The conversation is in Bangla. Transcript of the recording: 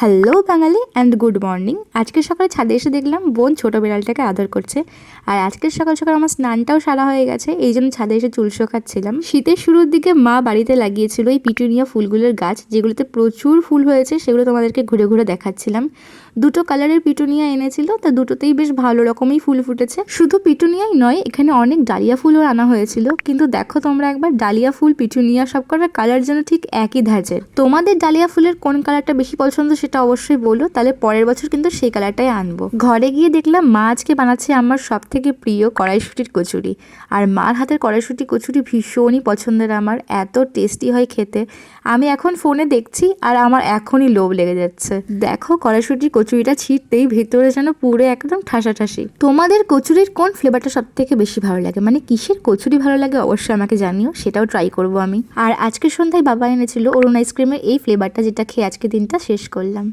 Hello Bangali and good morning. আজকের সকালে ছাদে এসে দেখলাম বোন ছোট বিড়ালটাকে আদর করছে। আর আজকের সকাল সকাল আমার স্নানটাও সারা হয়ে গেছে, এই জন্য ছাদে এসে চুল শোকাচ্ছিলাম। শীতের শুরুর দিকে মা বাড়িতে লাগিয়েছিল এই পিটুনিয়া ফুলগুলোর গাছ, যেগুলোতে প্রচুর ফুল হয়েছে, সেগুলো তোমাদেরকে ঘুরে ঘুরে দেখাচ্ছিলাম। দুটো কালারের পিটুনিয়া এনেছিল, তা দুটোতেই বেশ ভালো রকমই ফুল ফুটেছে। শুধু পিটুনিয়াই নয়, এখানে অনেক ডালিয়া ফুলও আনা হয়েছিল। কিন্তু দেখো তোমরা একবার, ডালিয়া ফুল পিটুনিয়া সবকটার কালার যেন ঠিক একই ধাঁচের। তোমাদের ডালিয়া ফুলের কোন কালারটা বেশি পছন্দ সেটা অবশ্যই বলো, তাহলে পরের বছর কিন্তু সেই কালারটাই আনবো। ঘরে গিয়ে দেখলাম মা আজকে বানাচ্ছে আমার সব থেকে প্রিয় কড়াইশুঁটির কচুরি। আর মার হাতের কড়াইশুঁটি কচুরি ভীষণই পছন্দের আমার, এত টেস্টি হয় খেতে। আমি এখন ফোনে দেখছি আর আমার এখনই লোভ লেগে যাচ্ছে। দেখো কড়াইশুঁটির কচুরিটা ছিঁড়তেই ভেতরে যেন পুরো একদম ঠাসাঠাসি। তোমাদের কচুরির কোন ফ্লেভারটা সব থেকে বেশি ভালো লাগে, মানে কিসের কচুরি ভালো লাগে অবশ্যই আমাকে জানিও, সেটাও ট্রাই করবো আমি। আর আজকে সন্ধ্যায় বাবা এনেছিল অরুণ আইসক্রিমের এই ফ্লেভারটা, যেটা খেয়ে আজকে দিনটা শেষ করলাম।